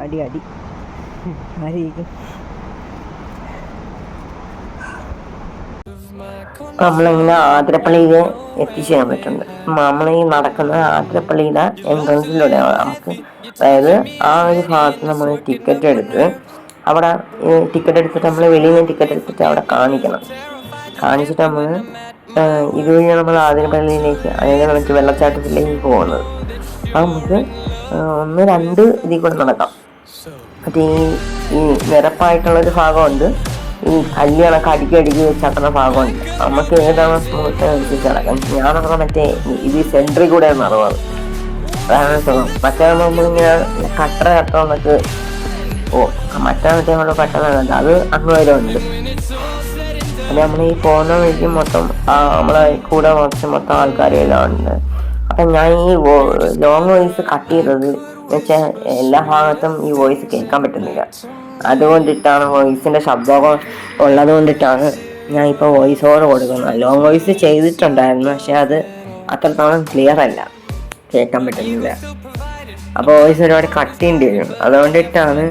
അടി അടി ആയിരിക്കും. നമ്മളിങ്ങനെ ആതിരപ്പള്ളിയിൽ എത്തിച്ചേരാൻ പറ്റുന്നുണ്ട്. നമ്മൾ ഈ നടക്കുന്ന ആതിരപ്പള്ളിയുടെ എൻട്രൻസിലൂടെ നമുക്ക്, അതായത് ആ ഒരു ഭാഗത്ത് നമ്മൾ ടിക്കറ്റ് എടുത്ത് അവിടെ ടിക്കറ്റ് എടുത്തിട്ട് നമ്മൾ വെളിയിൽ നിന്ന് ടിക്കറ്റ് എടുത്തിട്ട് അവിടെ കാണിച്ചിട്ട് നമ്മൾ ഇതുവഴിയാണ് നമ്മൾ ആതിരപ്പള്ളിയിലേക്ക്, അതായത് മറ്റു വെള്ളച്ചാട്ടത്തിലേക്ക് പോകുന്നത്. അപ്പം നമുക്ക് 1-2 ഇതിൽ കൂടെ നടക്കാം. മറ്റേ ഈ നിരപ്പായിട്ടുള്ളൊരു ഭാഗമുണ്ട്, ഈ കല്ല് കണക്ക് അടുക്കി ചട്ടുന്ന ഭാഗമുണ്ട്. നമുക്ക് ഏതാണ് സ്മൂത്ത് അനുസരിച്ച് നടക്കാം. ഞാനൊക്കെ മറ്റേ ഇത് സെൻട്രിൽ കൂടെ നടന്നത്, അതാണ് സുഖം. മറ്റേ നമ്മളിങ്ങനെ കട്ടണക്ക് മറ്റേ നമ്മൾ പെട്ടെന്ന് അത് അങ്ങ് വരെ ഉണ്ട്. അത് നമ്മൾ ഈ പോകുന്ന വഴിക്ക് മൊത്തം നമ്മളെ കൂടെ മൊത്തം ആൾക്കാരും എല്ലാം ഉണ്ട്. അപ്പം ഞാൻ ഈ ലോങ് വോയിസ് കട്ട് ചെയ്തത് എന്നുവെച്ചാൽ എല്ലാ ഭാഗത്തും ഈ വോയിസ് കേൾക്കാൻ പറ്റുന്നില്ല. അതുകൊണ്ടിട്ടാണ്, വോയിസിൻ്റെ ശബ്ദമൊക്കെ ഉള്ളത് കൊണ്ടിട്ടാണ് ഞാൻ ഇപ്പോൾ വോയിസ് ഓവർ കൊടുക്കുന്നത്. ലോങ് വോയിസ് ചെയ്തിട്ടുണ്ടായിരുന്നു, പക്ഷെ അത് അത്രത്തോളം ക്ലിയർ അല്ല, കേൾക്കാൻ പറ്റുന്നില്ല. അപ്പോൾ വോയിസ് ഒരുപാട് കട്ട് ചെയ്യേണ്ടി വരും. അതുകൊണ്ടിട്ടാണ്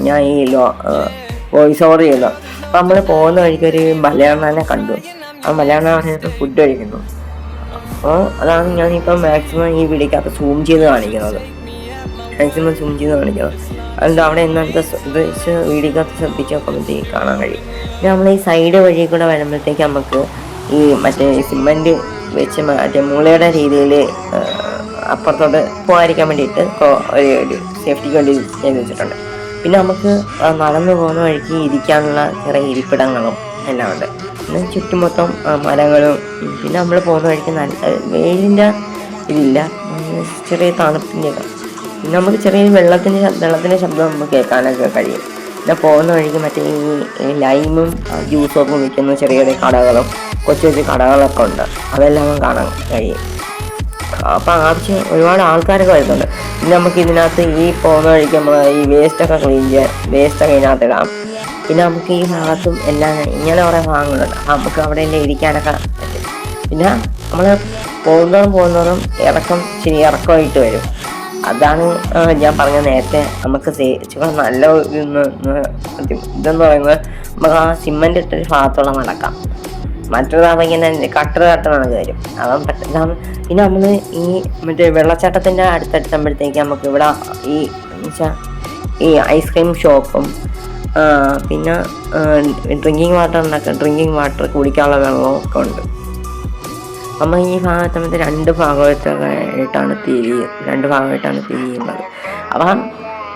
ഞാൻ ഈ വോയിസ് ഓവർ ചെയ്യുന്നത്. അപ്പം നമ്മൾ പോകുന്ന വഴിക്ക് ഒരു മലയാളനെ കണ്ടു. ആ മലയാളം ഫുഡ് കഴിക്കുന്നു. അപ്പോൾ അതാണ് ഞാനിപ്പോൾ മാക്സിമം ഈ വീഡിയോക്കകത്ത് സൂം ചെയ്ത് കാണിക്കുന്നത്. അതുകൊണ്ട് അവിടെ എന്താ വീഡിയോക്കകത്ത് ശ്രദ്ധിച്ച് നോക്കുമ്പോഴത്തേക്ക് കാണാൻ കഴിയും. പിന്നെ നമ്മൾ ഈ സൈഡ് വഴി കൂടെ വരുമ്പോഴത്തേക്ക് നമുക്ക് ഈ മറ്റേ സിമെൻറ്റ് വെച്ച് മറ്റേ മൂളയുടെ രീതിയിൽ അപ്പുറത്തോട്ട് പോകാതിരിക്കാൻ വേണ്ടിയിട്ട് ഒരു സേഫ്റ്റിക്ക് വേണ്ടി ചെയ്ത് വെച്ചിട്ടുണ്ട്. പിന്നെ നമുക്ക് നടന്നു പോകുന്ന വഴിക്ക് ഇരിക്കാനുള്ള ചെറിയ ഇരിപ്പിടങ്ങളും എല്ലാം ഉണ്ട്. പിന്നെ ചുറ്റുമൊത്തം മരങ്ങളും, പിന്നെ നമ്മൾ പോകുന്ന വഴിക്ക് നല്ല വെയിലിൻ്റെ ഇതില്ല, ചെറിയ തണുപ്പിൻ്റെയൊക്കെ. പിന്നെ നമുക്ക് ചെറിയ വെള്ളത്തിൻ്റെ ശബ്ദം നമുക്ക് കേൾക്കാനൊക്കെ കഴിയും. പിന്നെ പോകുന്ന വഴിക്ക് മറ്റേ ഈ ലൈമും ജ്യൂസൊക്കെ വിൽക്കുന്ന ചെറിയ കടകളും കൊച്ചു കടകളൊക്കെ ഉണ്ട്, അതെല്ലാം കാണാൻ കഴിയും. അപ്പം ഒരുപാട് ആൾക്കാരൊക്കെ വരുന്നുണ്ട്. പിന്നെ നമുക്ക് ഇതിനകത്ത് ഈ പോകുന്ന വഴിക്ക് നമ്മൾ ഈ വേസ്റ്റൊക്കെ ഇതിനകത്ത് ഇടാം. പിന്നെ നമുക്ക് ഈ ഭാഗത്തും എല്ലാം ഇങ്ങനെ കുറേ ഭാഗങ്ങളുണ്ട്, നമുക്ക് അവിടെ എല്ലാം ഇരിക്കാനൊക്കെ പറ്റും. പിന്നെ നമ്മൾ പോകുന്നതും ഇറക്കമായിട്ട് വരും. അതാണ് ഞാൻ പറഞ്ഞ നേരത്തെ, നമുക്ക് നല്ല ഇതെന്ന് പറയുന്നത് നമുക്ക് ആ സിമെൻ്റ് ഇട്ടൊരു ഭാഗത്തോളം നടക്കാം. മറ്റൊരാണെങ്കിൽ ഇങ്ങനെ കട്ടറാണ് വരും, അതാൻ പറ്റില്ല. പിന്നെ നമ്മൾ ഈ മറ്റേ വെള്ളച്ചാട്ടത്തിൻ്റെ അടുത്തെത്തുമ്പോഴത്തേക്ക് നമുക്ക് ഇവിടെ ഈ ഐസ്ക്രീം ഷോപ്പും പിന്നെ ഡ്രിങ്കിങ് വാട്ടർ കുടിക്കാനുള്ള വെള്ളവും ഒക്കെ ഉണ്ട്. നമ്മൾ ഈ ഭാഗത്ത് 2 ഭാഗമായിട്ടാണ് തിരിയുന്നത്. അപ്പം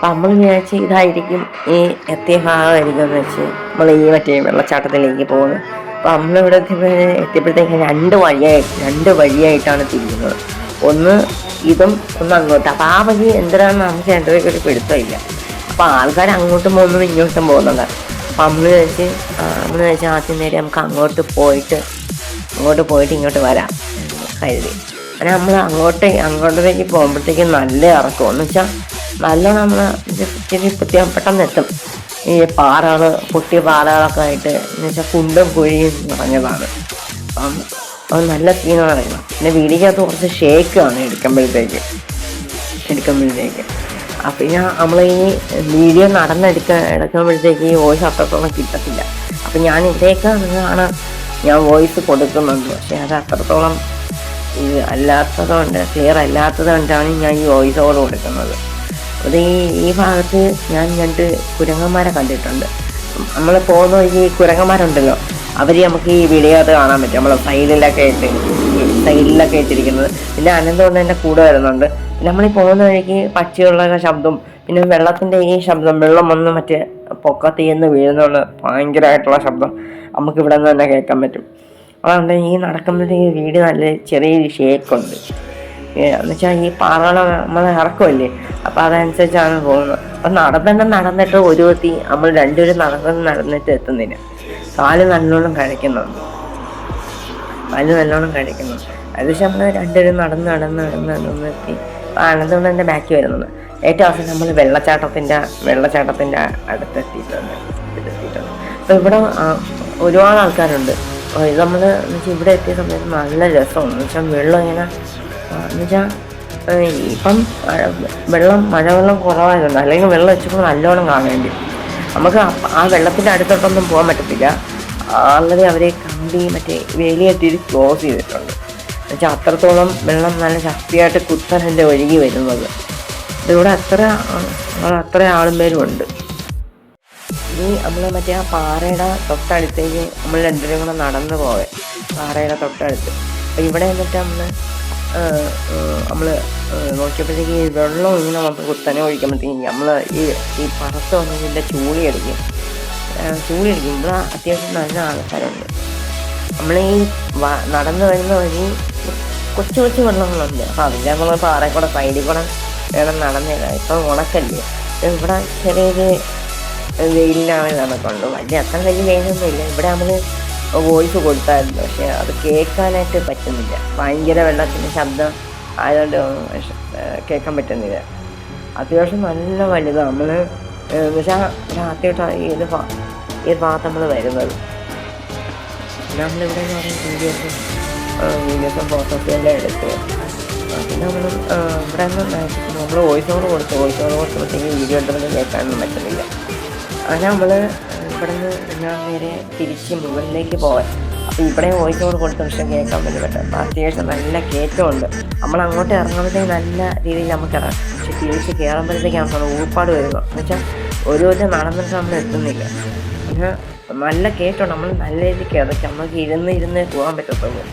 നമ്മൾ വിചാരിച്ച് ഇതായിരിക്കും ഈ എത്തിയ ഭാഗമായിരിക്കും എന്ന് വെച്ച് നമ്മൾ ഈ മറ്റേ വെള്ളച്ചാട്ടത്തിലേക്ക് പോകുന്നത്. അപ്പോൾ നമ്മളിവിടെ എത്തിയപ്പോഴത്തേക്ക് 2 വഴിയായിട്ടാണ് തിരിയുന്നത്. ഒന്ന് ഇതും ഒന്ന് അങ്ങോട്ട്. അപ്പോൾ ആ വഴി എന്തിനാണെന്ന് നമുക്ക് രണ്ടുപേർക്ക് ഒരു പിടുത്തമില്ല. അപ്പോൾ ആൾക്കാർ അങ്ങോട്ടും പോകുന്നത് ഇങ്ങോട്ടും പോകുന്നുണ്ട്. അപ്പോൾ നമ്മൾ വിചാരിച്ച് ആദ്യം നേരെ നമുക്ക് അങ്ങോട്ട് പോയിട്ട് ഇങ്ങോട്ട് വരാം കരുതി. അങ്ങനെ നമ്മൾ അങ്ങോട്ടേക്ക് പോകുമ്പോഴത്തേക്കും നല്ല ഇറക്കും. എന്ന് വെച്ചാൽ നല്ല നമ്മൾ പെട്ടെന്ന് എത്തും. ഈ പൊട്ടിയ പാറകളൊക്കെ ആയിട്ട് എന്ന് വെച്ചാൽ കുണ്ടും കുഴിയും നിറഞ്ഞതാണ്. അപ്പം അത് നല്ല സീനാണ് പറയുന്നത്. പിന്നെ വീടിനകത്ത് കുറച്ച് ഷേക്കാണ് എടുക്കുമ്പോഴത്തേക്ക്. പിന്നെ നമ്മൾ ഈ വീഡിയോ എടുക്കുമ്പോഴത്തേക്ക് ഈ വോയിസ് അത്രത്തോളം കിട്ടത്തില്ല. അപ്പം ഞാൻ ഇവിടേക്ക് കാണാൻ ഞാൻ വോയിസ് കൊടുക്കുന്നുണ്ട്, പക്ഷെ അത് അത്രത്തോളം ക്ലിയർ അല്ലാത്തത് കൊണ്ടാണ് ഞാൻ ഈ വോയിസ് ഓവർ കൊടുക്കുന്നത്. അത് ഈ ഭാഗത്ത് ഞാൻ 2 കുരങ്ങന്മാരെ കണ്ടിട്ടുണ്ട്. നമ്മൾ പോകുന്ന ഈ കുരങ്ങന്മാരുണ്ടല്ലോ, അവർ നമുക്ക് ഈ വീഡിയോക്കകത്ത് കാണാൻ പറ്റും. നമ്മൾ സൈഡിലൊക്കെ ഇട്ടിരിക്കുന്നത്. പിന്നെ അനന്തകൊണ്ട് എൻ്റെ കൂടെ വരുന്നുണ്ട്. പിന്നെ നമ്മളീ പോകുന്ന വഴിക്ക് പക്ഷികളുടെ ശബ്ദം, പിന്നെ വെള്ളത്തിൻ്റെ ഈ ശബ്ദം, വെള്ളം വന്ന് മറ്റേ പൊക്കത്തിന്ന് വീഴുന്നുള്ള ഭയങ്കരമായിട്ടുള്ള ശബ്ദം നമുക്കിവിടെ നിന്ന് തന്നെ കേൾക്കാൻ പറ്റും. അതുകൊണ്ട് ഈ നടക്കുമ്പോഴത്തേക്ക് വീട് നല്ല ചെറിയൊരു ഷേക്കുണ്ട്. എന്നുവെച്ചാൽ ഈ പാറകൾ നമ്മൾ ഇറക്കുമല്ലേ, അപ്പോൾ അതനുസരിച്ചാണ് പോകുന്നത്. അപ്പം നടന്നിട്ട് ഒരു വത്തി നമ്മൾ 2 പേരും നടന്നിട്ട് എത്തുന്നില്ല. കാല് നല്ലോണം കഴിക്കുന്നുണ്ട്. അതിനുശേഷം നമ്മൾ 2 പേരും നടന്നെത്തി. അപ്പോൾ അനന്തകൊണ്ട് എൻ്റെ ബാക്കി വരുന്നത്. ഏറ്റവും അവസാനം നമ്മൾ വെള്ളച്ചാട്ടത്തിൻ്റെ അടുത്തെത്തിയിട്ടുണ്ട്. അപ്പോൾ ഇവിടെ ഒരുപാട് ആൾക്കാരുണ്ട്. ഇത് നമ്മൾ ഇവിടെ എത്തിയ സമയത്ത് നല്ല രസമാണ്. എന്ന് വെച്ചാൽ വെള്ളം ഇങ്ങനെ ഇപ്പം മഴവെള്ളം കുറവായതുകൊണ്ട്, അല്ലെങ്കിൽ വെള്ളം വെച്ചപ്പോൾ നല്ലോണം കാണേണ്ടി നമുക്ക് ആ വെള്ളത്തിൻ്റെ അടുത്തോട്ടൊന്നും പോകാൻ പറ്റത്തില്ല. ആൾറെഡി അവരെ കമ്പി മറ്റേ വേലിയായിട്ട് ക്ലോസ് ചെയ്തിട്ടുണ്ട്. എന്നുവെച്ചാൽ അത്രത്തോളം വെള്ളം നല്ല ശക്തിയായിട്ട് കുത്തനല്ലേ ഒഴുകി വരുന്നത്. ഇതിലൂടെ അത്ര ആളും പേരും ഉണ്ട്. ഇനി നമ്മൾ മറ്റേ ആ പാറയുടെ തൊട്ടടുത്തേക്ക് നമ്മൾ രണ്ടുപേരും കൂടെ നടന്നു പോവേ, പാറയുടെ തൊട്ടടുത്ത്. അപ്പം ഇവിടെ എന്നിട്ട് നമ്മൾ നോക്കിയപ്പോഴത്തേക്ക് ഈ വെള്ളം ഇങ്ങനെ നമുക്ക് കുത്തനെ ഒഴിക്കുമ്പോഴത്തേക്കും നമ്മൾ ഈ പറത്ത് വന്നതിൻ്റെ ചൂളി അടിക്കുമ്പോൾ അത്യാവശ്യം നല്ല ആൾക്കാരുണ്ട്. നമ്മൾ ഈ നടന്നു വരുന്ന വഴി കൊച്ചു വെള്ളങ്ങളുണ്ട്. അപ്പം അതിൻ്റെ നമ്മൾ പാറയിൽ കൂടെ സൈഡിൽ കൂടെ വേണം നടന്നില്ല. ഇപ്പം ഉണക്കല്ലേ, ഇവിടെ ചെറിയൊരു വെയിലിനാണ് നടക്കുള്ളൂ. അത്ര വലിയ വെയിലൊന്നുമില്ല. ഇവിടെ നമ്മൾ വോയിസ് കൊടുത്തായിരുന്നു, പക്ഷെ അത് കേൾക്കാനായിട്ട് പറ്റുന്നില്ല. ഭയങ്കര വെള്ളത്തിൻ്റെ ശബ്ദം ആയതുകൊണ്ട് കേൾക്കാൻ പറ്റുന്നില്ല. അത്യാവശ്യം നല്ല വലുതാണ്. നമ്മൾ എന്നുവെച്ചാൽ ആദ്യമായിട്ടാണ് ഏത് ഭാഗത്ത് നമ്മൾ വരുന്നത്. നമ്മളിവിടെ എന്ന് പറയുന്ന വീഡിയോസും ഫോട്ടോസും എല്ലാം എടുത്ത് പിന്നെ ഇവിടെ നമ്മൾ വോയിസ് ഓവർ കൊടുത്തപ്പോഴത്തേക്ക് വീഡിയോ എടുത്തൊന്നും കേൾക്കാനൊന്നും പറ്റുന്നില്ല. അങ്ങനെ നമ്മൾ ഇവിടെ നിന്ന് ഞാൻ നേരെ തിരിച്ച് മുകളിലേക്ക് പോകാൻ. അപ്പോൾ ഇവിടെ വോയിസ് ഓവർ കൊടുത്ത പക്ഷേ കേൾക്കാൻ വേണ്ടി പറ്റും. അപ്പോൾ അത്യാവശ്യം നല്ല കയറ്റമുണ്ട്. നമ്മൾ അങ്ങോട്ട് ഇറങ്ങുമ്പോഴത്തേക്ക് നല്ല രീതിയിൽ നമുക്ക് ഇറങ്ങാം. പക്ഷെ തിരിച്ച് കയറുമ്പോഴത്തേക്കാണ് നമ്മൾ ഊപ്പാട് വരുന്നത്. എന്ന് വെച്ചാൽ ഓരോ നടന്നിട്ട് നമ്മൾ എത്തുന്നില്ല. പിന്നെ നല്ല കയറ്റമുണ്ട്. നമ്മൾ നല്ല രീതിയിൽ കയറും. നമുക്ക് ഇരുന്ന് പോകാൻ പറ്റത്തുള്ളൂ.